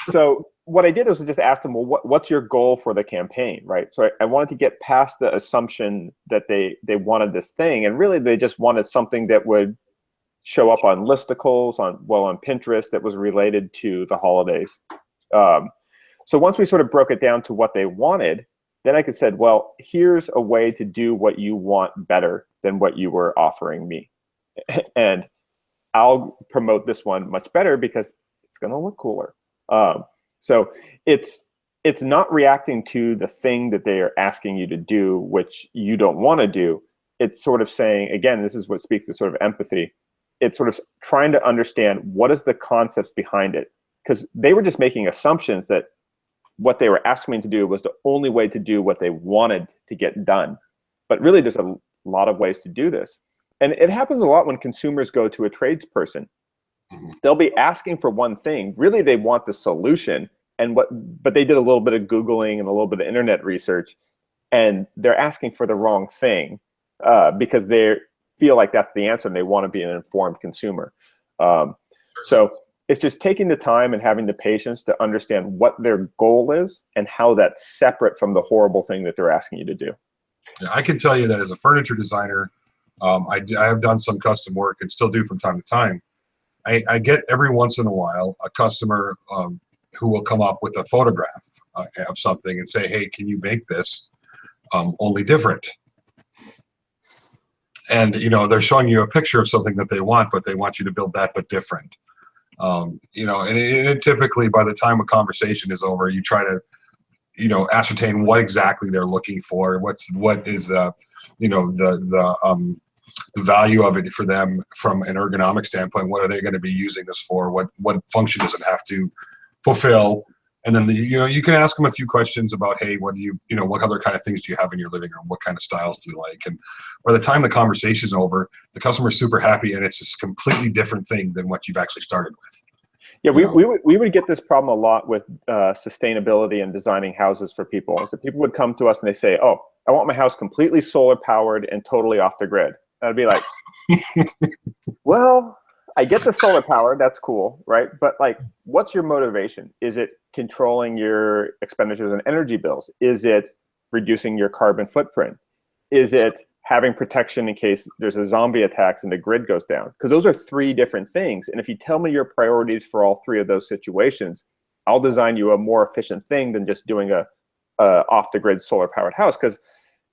So what I did was just ask them, well, what's your goal for the campaign, right? So I wanted to get past the assumption that they wanted this thing, and really they just wanted something that would show up on listicles, on Pinterest, that was related to the holidays. So once we sort of broke it down to what they wanted, then I could say, well, here's a way to do what you want better than what you were offering me. And I'll promote this one much better because it's going to look cooler. So it's not reacting to the thing that they are asking you to do, which you don't want to do. It's sort of saying, again, this is what speaks to sort of empathy. It's sort of trying to understand what is the concepts behind it, because they were just making assumptions that what they were asking me to do was the only way to do what they wanted to get done. But really, there's a lot of ways to do this. And it happens a lot when consumers go to a tradesperson. They'll be asking for one thing. Really, they want the solution, but they did a little bit of Googling and a little bit of internet research, and they're asking for the wrong thing because they feel like that's the answer and they want to be an informed consumer. So it's just taking the time and having the patience to understand what their goal is and how that's separate from the horrible thing that they're asking you to do. Yeah, I can tell you that as a furniture designer, I have done some custom work and still do from time to time. I get every once in a while a customer who will come up with a photograph of something and say, hey, can you make this only different? And they're showing you a picture of something that they want, but they want you to build that but different. And typically by the time a conversation is over, you try to ascertain what exactly they're looking for, what is the value of it for them from an ergonomic standpoint. What are they going to be using this for? What function does it have to fulfill? And then you can ask them a few questions about, hey, what other kind of things do you have in your living room? What kind of styles do you like? And by the time the conversation's over, the customer's super happy, and it's a completely different thing than what you've actually started with. Yeah, we would get this problem a lot with sustainability and designing houses for people. So people would come to us and they say, oh, I want my house completely solar powered and totally off the grid. And I'd be like, well, I get the solar power, that's cool, right? But like, what's your motivation? Is it controlling your expenditures and energy bills? Is it reducing your carbon footprint? Is it having protection in case there's a zombie attacks and the grid goes down? Because those are three different things. And if you tell me your priorities for all three of those situations, I'll design you a more efficient thing than just doing a off the grid solar powered house. Because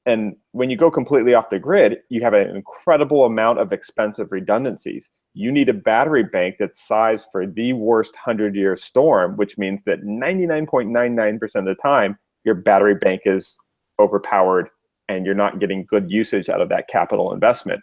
And when you go completely off the grid, you have an incredible amount of expensive redundancies. You need a battery bank that's sized for the worst 100-year storm, which means that 99.99% of the time, your battery bank is overpowered and you're not getting good usage out of that capital investment.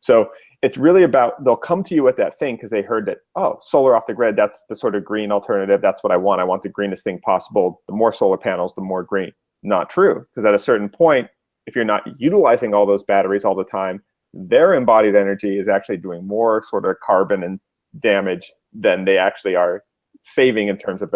So it's really about, they'll come to you with that thing because they heard that, oh, solar off the grid, that's the sort of green alternative. That's what I want. I want the greenest thing possible. The more solar panels, the more green. Not true, because at a certain point, if you're not utilizing all those batteries all the time, their embodied energy is actually doing more sort of carbon and damage than they actually are saving in terms of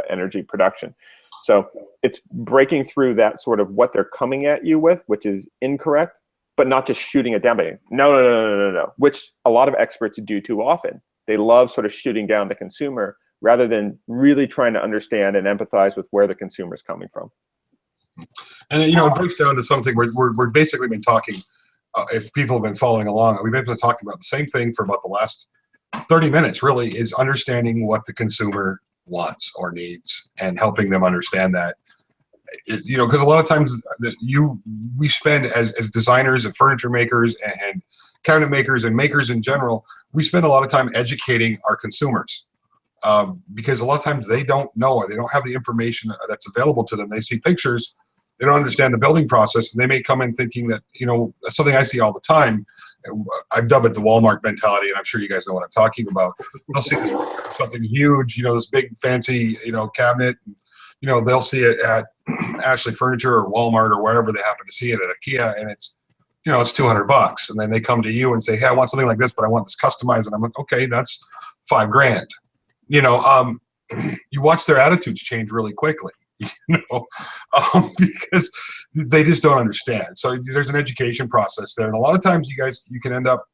energy production. So it's breaking through that sort of what they're coming at you with, which is incorrect, but not just shooting it down. No, which a lot of experts do too often. They love sort of shooting down the consumer rather than really trying to understand and empathize with where the consumer is coming from. And it breaks down to something we're basically been talking. If people have been following along, we've been talking about the same thing for about the last 30 minutes. Really, is understanding what the consumer wants or needs and helping them understand that. Because a lot of times we spend as designers and furniture makers and cabinet makers and makers in general, we spend a lot of time educating our consumers. Because a lot of times they don't know or they don't have the information that's available to them. They see pictures, they don't understand the building process, and they may come in thinking that, something I see all the time, I've dubbed it the Walmart mentality, and I'm sure you guys know what I'm talking about. They'll see something huge, this big fancy, cabinet, they'll see it at Ashley Furniture or Walmart or wherever they happen to see it at IKEA, and it's, it's $200, and then they come to you and say, hey, I want something like this, but I want this customized, and I'm like, okay, that's $5,000. You watch their attitudes change really quickly, because they just don't understand. So there's an education process there, and a lot of times you can end up,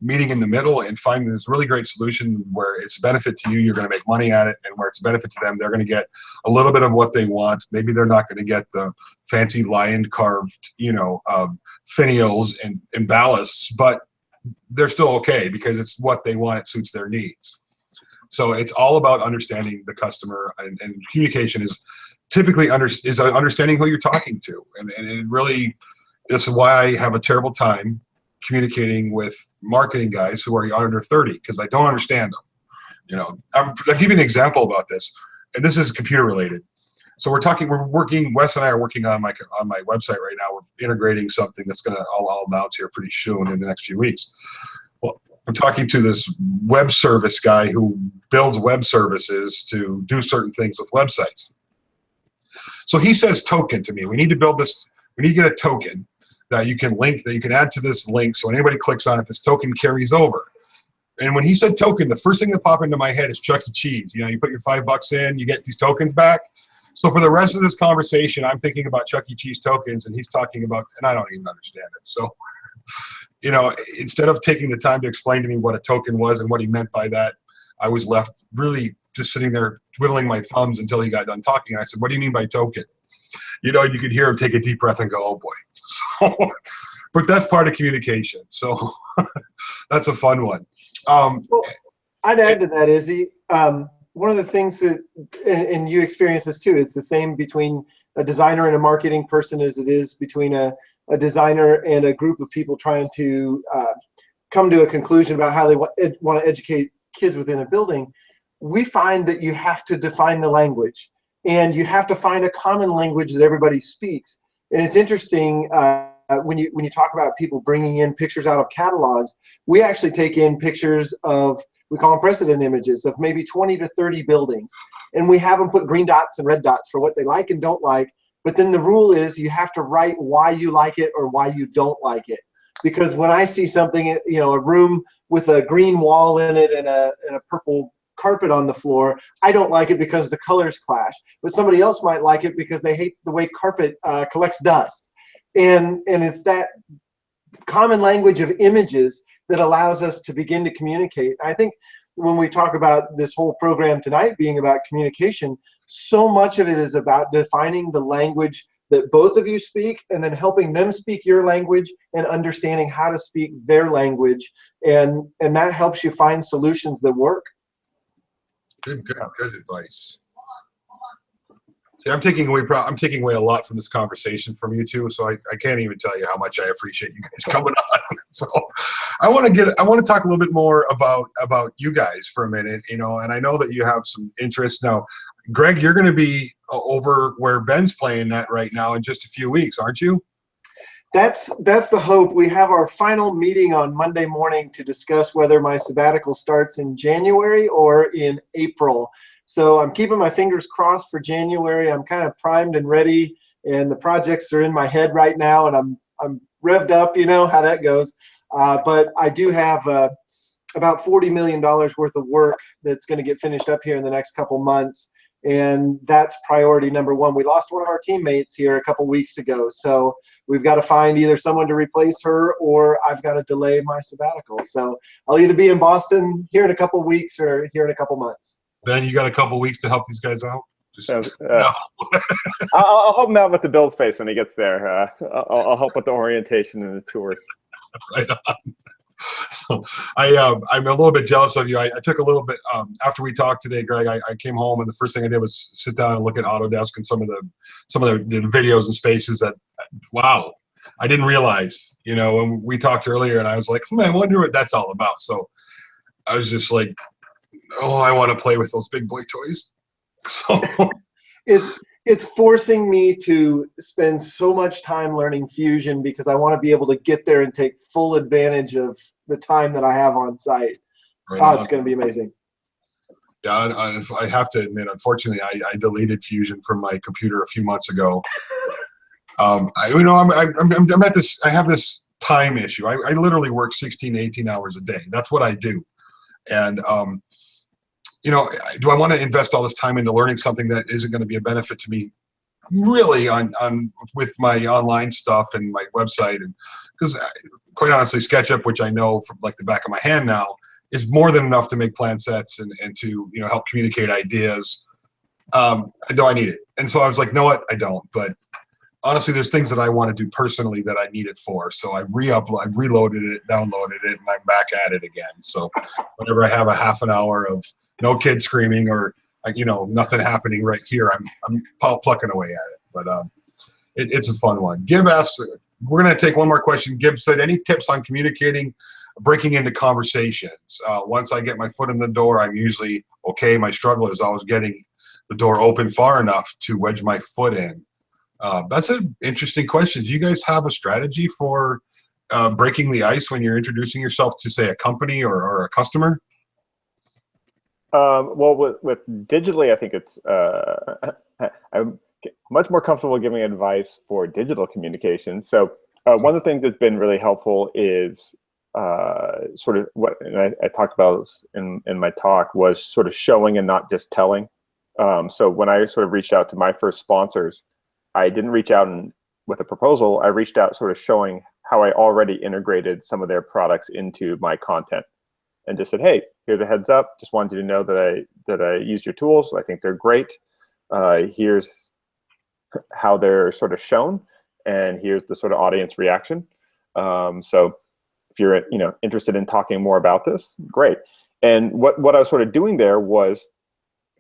meeting in the middle and finding this really great solution where it's a benefit to you, you're going to make money at it, and where it's a benefit to them, they're going to get a little bit of what they want. Maybe they're not going to get the fancy lion carved, finials and ballasts, but they're still okay because it's what they want. It suits their needs. So it's all about understanding the customer, and communication is typically understanding who you're talking to. And it really, this is why I have a terrible time communicating with marketing guys who are under 30, because I don't understand them. I'll give you an example about this, and this is computer related. So Wes and I are working on my website right now. We're integrating something that's I'll announce here pretty soon in the next few weeks. Well, I'm talking to this web service guy who builds web services to do certain things with websites. So he says token to me. We need to build this. We need to get a token that you can link, that you can add to this link. So when anybody clicks on it, this token carries over. And when he said token, the first thing that popped into my head is Chuck E. Cheese. You put your $5 in, you get these tokens back. So for the rest of this conversation, I'm thinking about Chuck E. Cheese tokens, and he's talking about, and I don't even understand it. So, instead of taking the time to explain to me what a token was and what he meant by that, I was left really just sitting there twiddling my thumbs until he got done talking. And I said, what do you mean by token? You could hear him take a deep breath and go, oh boy. So, but that's part of communication. So that's a fun one. Well, I'd add to that, Izzy. One of the things that, and you experience this too, it's the same between a designer and a marketing person as it is between a designer and a group of people trying to come to a conclusion about how they want to educate kids within a building. We find that you have to define the language, and you have to find a common language that everybody speaks. And it's interesting when you talk about people bringing in pictures out of catalogs. We actually take in pictures of, we call them precedent images, of maybe 20 to 30 buildings, and we have them put green dots and red dots for what they like and don't like. But then the rule is you have to write why you like it or why you don't like it. Because when I see something, a room with a green wall in it and a purple carpet on the floor, I don't like it because the colors clash. But somebody else might like it because they hate the way carpet collects dust. And it's that common language of images that allows us to begin to communicate. I think when we talk about this whole program tonight being about communication, so much of it is about defining the language that both of you speak, and then helping them speak your language and understanding how to speak their language, and that helps you find solutions that work. Good advice. See, I'm taking away a lot from this conversation from you two, so I can't even tell you how much I appreciate you guys coming on. So I want to talk a little bit more about you guys for a minute, you know, and I know that you have some interest now. Greg, you're going to be over where Ben's playing at right now in just a few weeks, aren't you? That's the hope. We have our final meeting on Monday morning to discuss whether my sabbatical starts in January or in April. So I'm keeping my fingers crossed for January. I'm kind of primed and ready, and the projects are in my head right now, and I'm revved up. You know how that goes. But I do have about $40 million worth of work that's going to get finished up here in the next couple months, and that's priority number one. We lost one of our teammates here a couple weeks ago, so we've got to find either someone to replace her, or I've got to delay my sabbatical. So I'll either be in Boston here in a couple weeks or here in a couple months. Ben, you got a couple weeks to help these guys out? No. I'll help him out with the build space when he gets there. I'll help with the orientation and the tours. Right on. I'm a little bit jealous of you. I took a little bit after we talked today, Greg. I came home, and the first thing I did was sit down and look at Autodesk and some of the videos and spaces that, wow, I didn't realize. You know, when we talked earlier, and I was like, man, I wonder what that's all about. So I was just like, oh, I want to play with those big boy toys. So it's forcing me to spend so much time learning Fusion because I want to be able to get there and take full advantage of the time that I have on site. Right it's going to be amazing. Yeah, I have to admit, unfortunately, I deleted Fusion from my computer a few months ago. I'm at this. I have this time issue. I literally work 16 to 18 hours a day. That's what I do, and you know, do I want to invest all this time into learning something that isn't going to be a benefit to me really with my online stuff and my website? And because quite honestly, SketchUp, which I know from like the back of my hand now, is more than enough to make plan sets and to, you know, help communicate ideas. Do I need it? And so I was like, no, what? I don't. But honestly, there's things that I want to do personally that I need it for. So I reloaded it, downloaded it, and I'm back at it again. So whenever I have a half an hour of no kids screaming or, you know, nothing happening right here, I'm plucking away at it. But it's a fun one. Gib asks, we're going to take one more question. Gib said, any tips on communicating, breaking into conversations? Once I get my foot in the door, I'm usually okay. My struggle is always getting the door open far enough to wedge my foot in. That's an interesting question. Do you guys have a strategy for breaking the ice when you're introducing yourself to, say, a company or a customer? Well, with digitally, I think it's I'm much more comfortable giving advice for digital communication. So one of the things that's been really helpful is sort of what I talked about in my talk was sort of showing and not just telling. So when I sort of reached out to my first sponsors, I didn't reach out with a proposal. I reached out sort of showing how I already integrated some of their products into my content. And just said, hey, here's a heads up. Just wanted you to know that I used your tools. I think they're great. Here's how they're sort of shown, and here's the sort of audience reaction. So if you're interested in talking more about this, great. And what I was sort of doing there was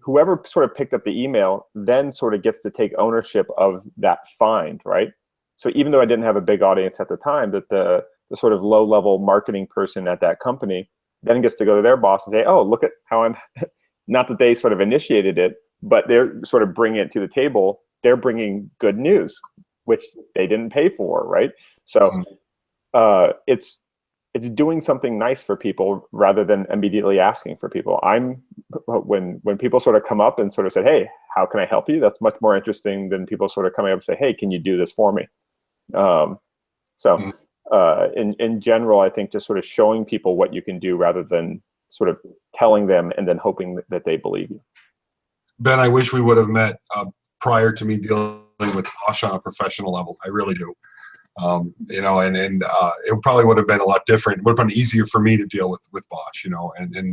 whoever sort of picked up the email then sort of gets to take ownership of that find, right? So even though I didn't have a big audience at the time, that the sort of low-level marketing person at that company then gets to go to their boss and say, oh, look at how I'm, not that they sort of initiated it, but they're sort of bringing it to the table. They're bringing good news, which they didn't pay for, right? So it's doing something nice for people rather than immediately asking for people. When people sort of come up and sort of say, hey, how can I help you? That's much more interesting than people sort of coming up and say, hey, can you do this for me? In general, I think just sort of showing people what you can do rather than sort of telling them and then hoping that they believe you. Ben, I wish we would have met prior to me dealing with Bosch on a professional level. I really do. You know, and it probably would have been a lot different. It would have been easier for me to deal with Bosch, you know, and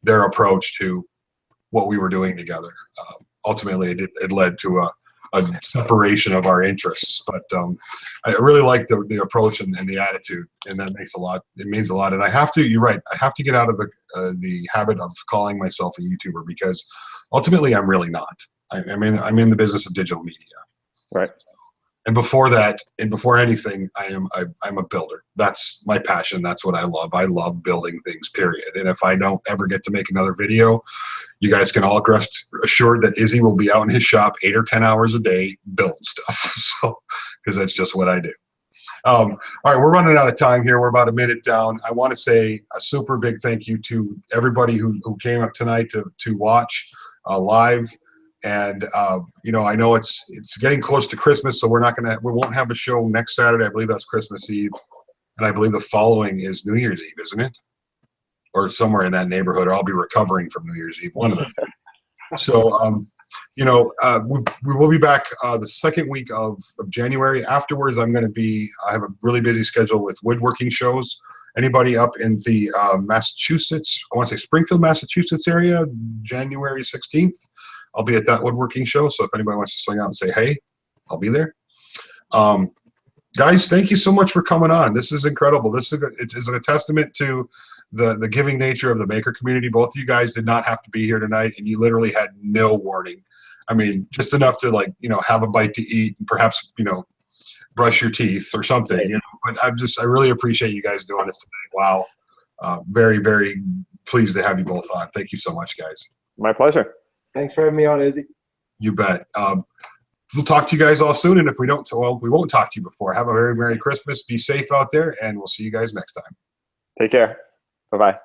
their approach to what we were doing together. Ultimately, it led to a separation of our interests, but I really like the approach and the attitude, and that makes a lot. It means a lot, and I have to. You're right. I have to get out of the habit of calling myself a YouTuber because ultimately I'm really not. I'm in the business of digital media. Right. And before that, and before anything, I'm a builder. That's my passion. That's what I love. I love building things, period. And if I don't ever get to make another video, you guys can all rest assured that Izzy will be out in his shop 8 or 10 hours a day building stuff. So, because that's just what I do. All right, we're running out of time here. We're about a minute down. I want to say a super big thank you to everybody who came up tonight to watch live. And you know, I know it's getting close to Christmas, so we won't have a show next Saturday. I believe that's Christmas Eve, and I believe the following is New Year's Eve, isn't it? Or somewhere in that neighborhood. Or I'll be recovering from New Year's Eve, one of them. So you know, we will be back the second week of January. Afterwards, I have a really busy schedule with woodworking shows. Anybody up in the Massachusetts, I want to say Springfield, Massachusetts area, January 16th. I'll be at that woodworking show, so if anybody wants to swing out and say hey, I'll be there. Guys, thank you so much for coming on. This is incredible. It is a testament to the giving nature of the maker community. Both of you guys did not have to be here tonight, and you literally had no warning. I mean, just enough to, like, you know, have a bite to eat and perhaps, you know, brush your teeth or something. You know, but I really appreciate you guys doing this today. Wow, very, very pleased to have you both on. Thank you so much, guys. My pleasure. Thanks for having me on, Izzy. You bet. We'll talk to you guys all soon, and if we don't, well, we won't talk to you before. Have a very Merry Christmas. Be safe out there, and we'll see you guys next time. Take care. Bye-bye.